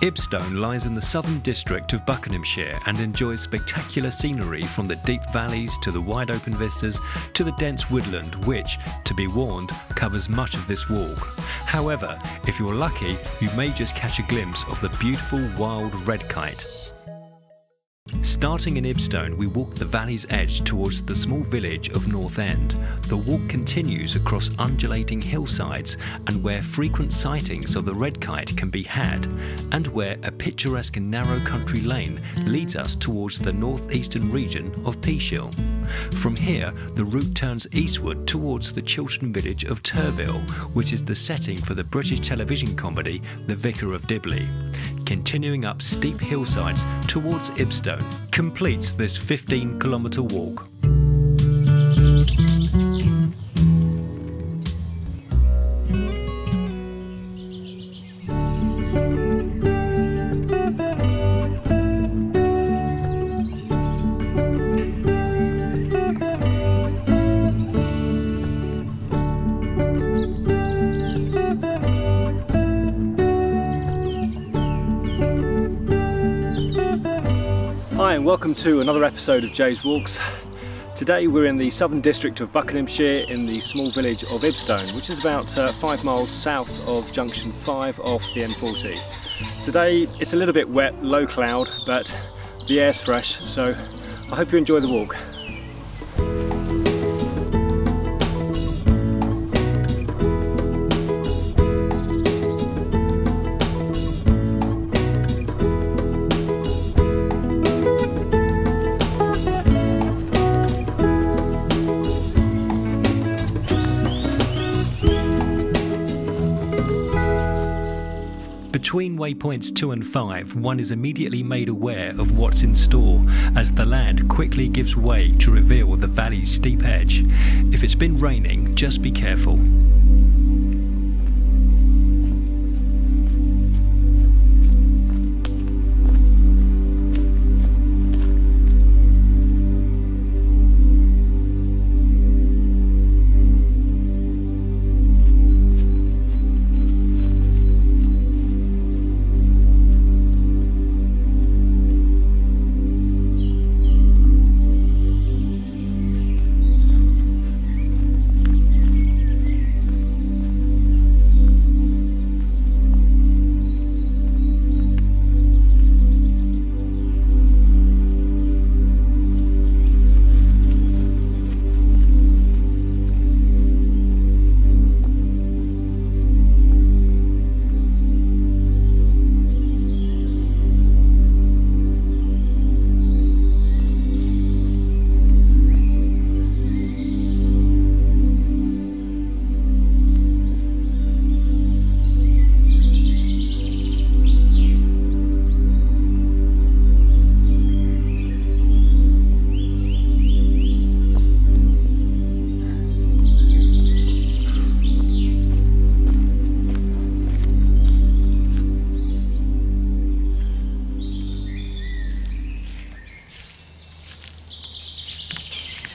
Ibstone lies in the southern district of Buckinghamshire and enjoys spectacular scenery from the deep valleys to the wide open vistas to the dense woodland which, to be warned, covers much of this walk. However, if you're lucky, you may just catch a glimpse of the beautiful wild red kite. Starting in Ibstone, we walk the valley's edge towards the small village of Northend. The walk continues across undulating hillsides and where frequent sightings of the red kite can be had, and where a picturesque and narrow country lane leads us towards the northeastern region of Peashill. From here, the route turns eastward towards the Chiltern village of Turville, which is the setting for the British television comedy The Vicar of Dibley. Continuing up steep hillsides towards Ibstone completes this 15-kilometre walk. Hi and welcome to another episode of Jay's Walks. Today we're in the southern district of Buckinghamshire in the small village of Ibstone, which is about 5 miles south of junction 5 off the M40. Today it's a little bit wet, low cloud, but the air's fresh, so I hope you enjoy the walk. Between waypoints 2 and 5, one is immediately made aware of what's in store, as the land quickly gives way to reveal the valley's steep edge. If it's been raining, just be careful.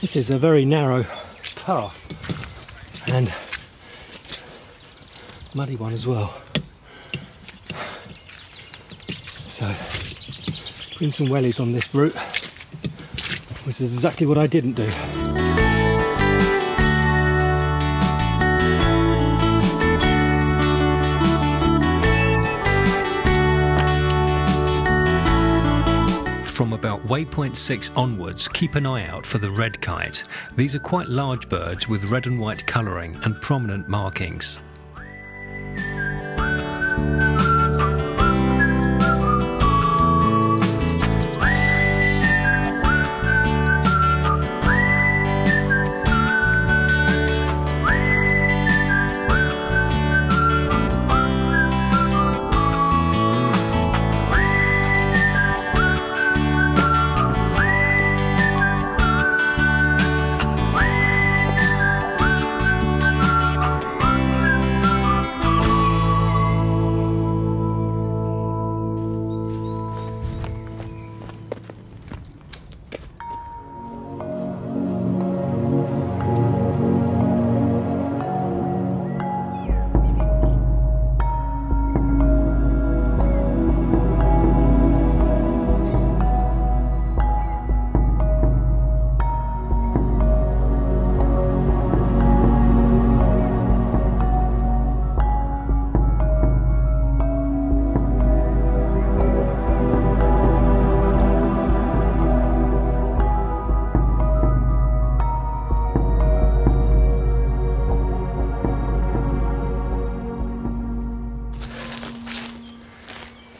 This is a very narrow path and muddy one as well. So, been some wellies on this route, which is exactly what I didn't do. From about waypoint 6 onwards, keep an eye out for the red kite. These are quite large birds with red and white colouring and prominent markings.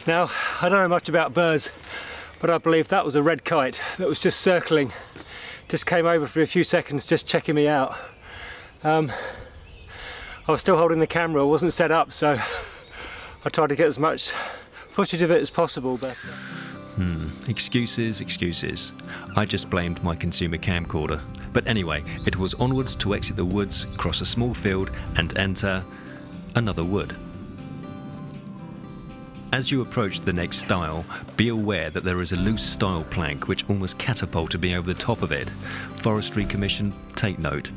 Now, I don't know much about birds, but I believe that was a red kite that was just circling, just came over for a few seconds, just checking me out. I was still holding the camera, it wasn't set up, so I tried to get as much footage of it as possible. But Excuses, excuses. I just blamed my consumer camcorder. But anyway, it was onwards to exit the woods, cross a small field and enter another wood. As you approach the next stile, be aware that there is a loose stile plank which almost catapulted me over the top of it. Forestry Commission, take note.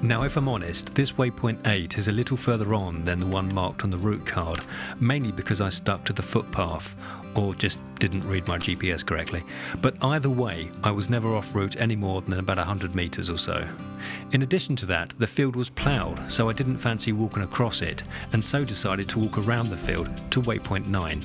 Now, if I'm honest, this waypoint 8 is a little further on than the one marked on the route card, mainly because I stuck to the footpath, or just didn't read my GPS correctly. But either way, I was never off route any more than about 100 metres or so. In addition to that, the field was ploughed, so I didn't fancy walking across it, and so decided to walk around the field to waypoint 9.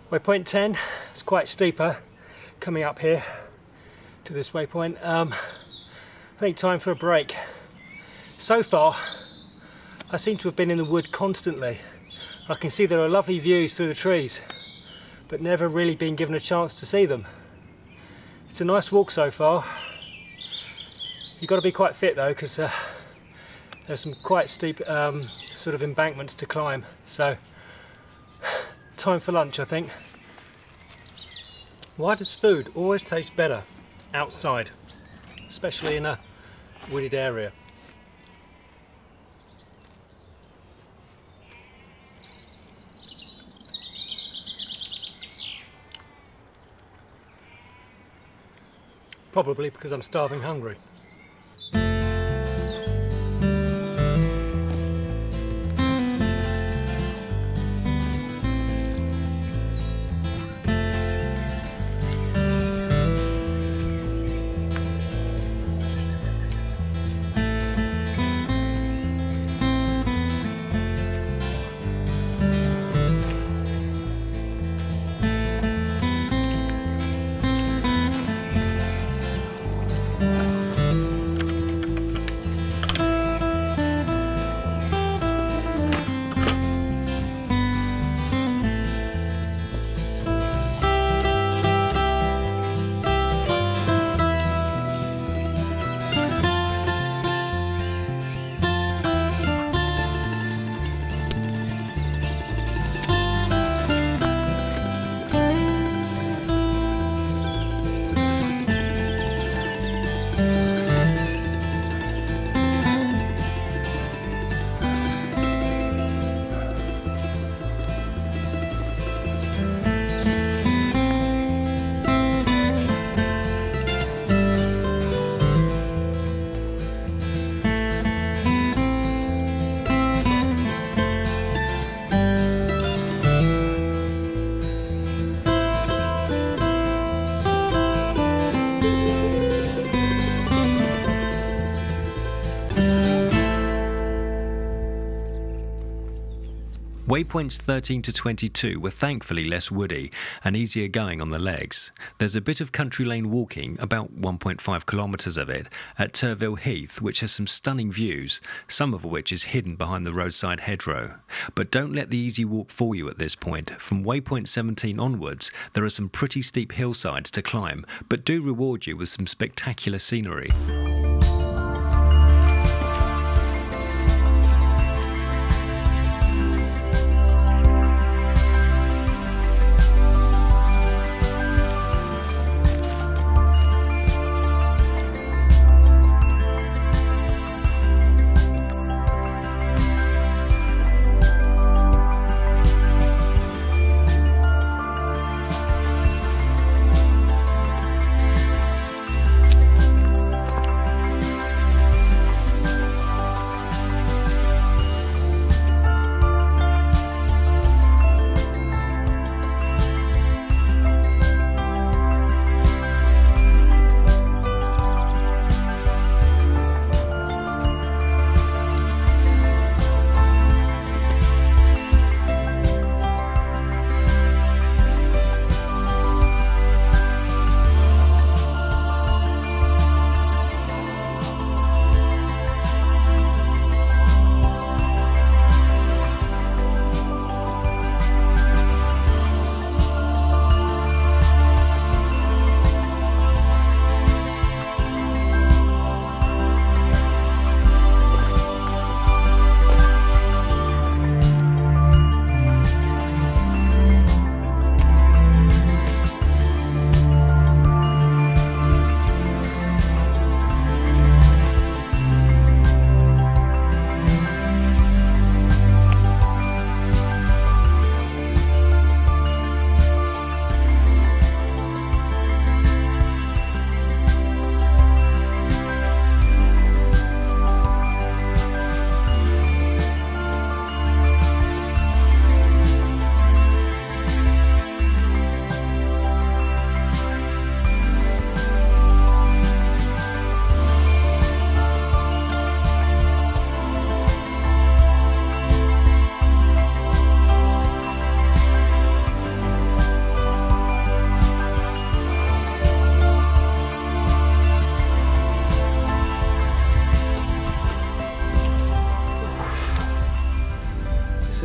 Waypoint 10 is quite steeper coming up here to this waypoint. I think time for a break. So far I seem to have been in the wood constantly. I can see there are lovely views through the trees, but never really been given a chance to see them. It's a nice walk so far. You've got to be quite fit though, because there's some quite steep sort of embankments to climb. So time for lunch, I think. Why does food always taste better outside, especially in a wooded area? Probably because I'm starving hungry. Waypoints 13 to 22 were thankfully less woody and easier going on the legs. There's a bit of country lane walking, about 1.5 kilometres of it, at Turville Heath, which has some stunning views, some of which is hidden behind the roadside hedgerow. But don't let the easy walk fool you at this point. From waypoint 17 onwards, there are some pretty steep hillsides to climb, but do reward you with some spectacular scenery.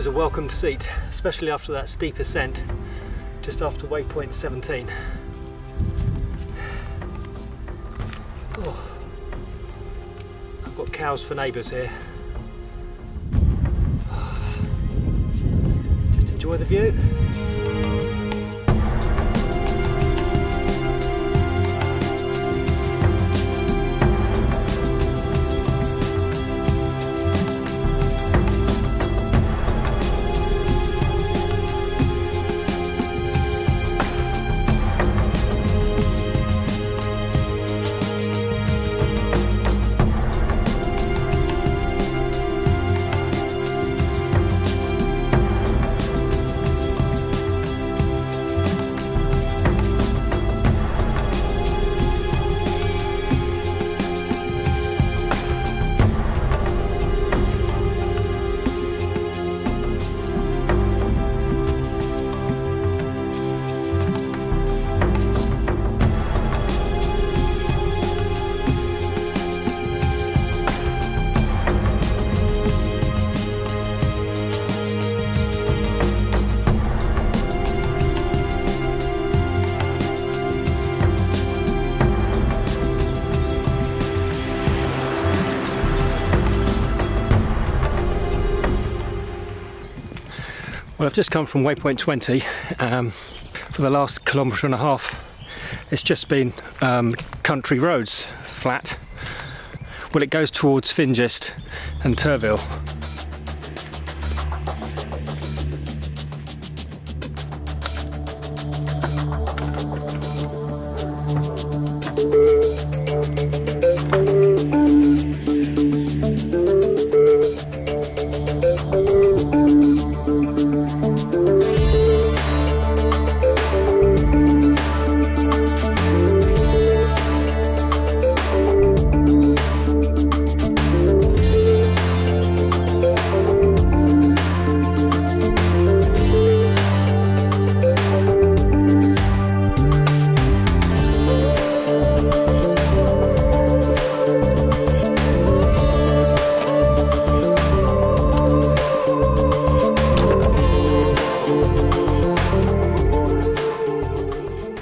is a welcomed seat, especially after that steep ascent just after waypoint 17. Oh. I've got cows for neighbours here. Just enjoy the view. Well, I've just come from waypoint 20. For the last kilometre and a half, it's just been country roads, flat. Well, it goes towards Fingist and Turville.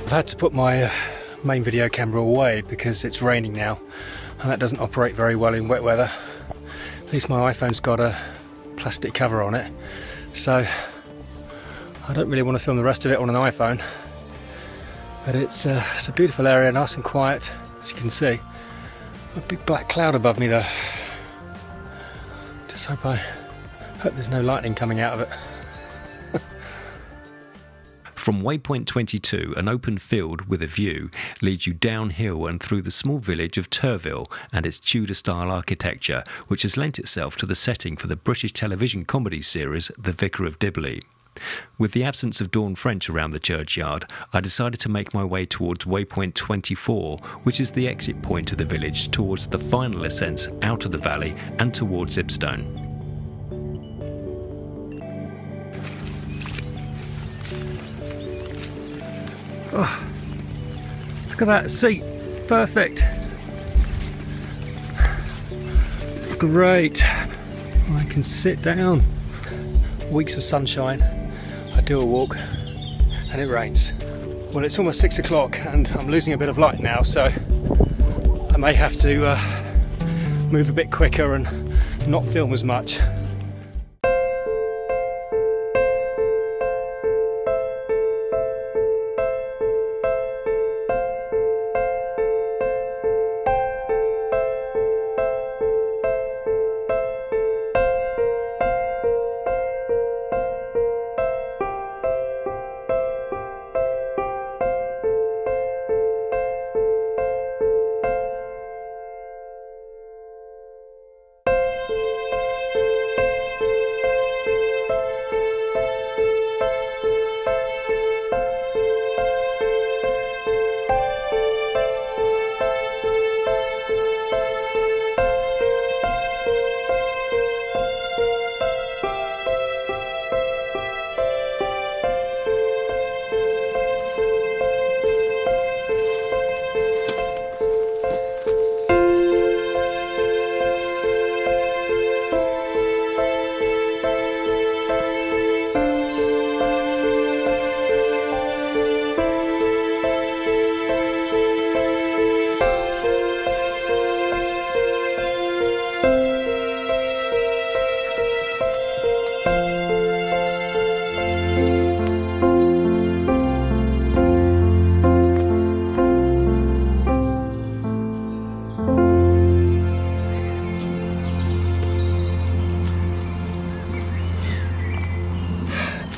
I've had to put my main video camera away because it's raining now and that doesn't operate very well in wet weather. At least my iPhone's got a plastic cover on it, so I don't really want to film the rest of it on an iPhone. But it's a beautiful area, nice and quiet, as you can see. A big black cloud above me though. Just hope there's no lightning coming out of it. From waypoint 22, an open field with a view leads you downhill and through the small village of Turville and its Tudor-style architecture, which has lent itself to the setting for the British television comedy series The Vicar of Dibley. With the absence of Dawn French around the churchyard, I decided to make my way towards waypoint 24, which is the exit point to the village towards the final ascents out of the valley and towards Ibstone. Oh, look at that seat, perfect. Great, I can sit down. Weeks of sunshine, I do a walk and it rains. Well, it's almost 6 o'clock and I'm losing a bit of light now, so I may have to move a bit quicker and not film as much.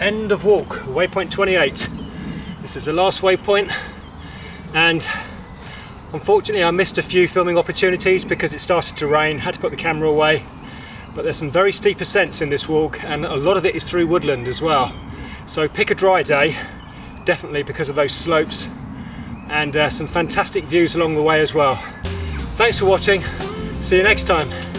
End of walk, waypoint 28. This is the last waypoint, and unfortunately I missed a few filming opportunities because it started to rain, had to put the camera away. But there's some very steep ascents in this walk, and a lot of it is through woodland as well. So pick a dry day, definitely, because of those slopes, and some fantastic views along the way as well. Thanks for watching, see you next time.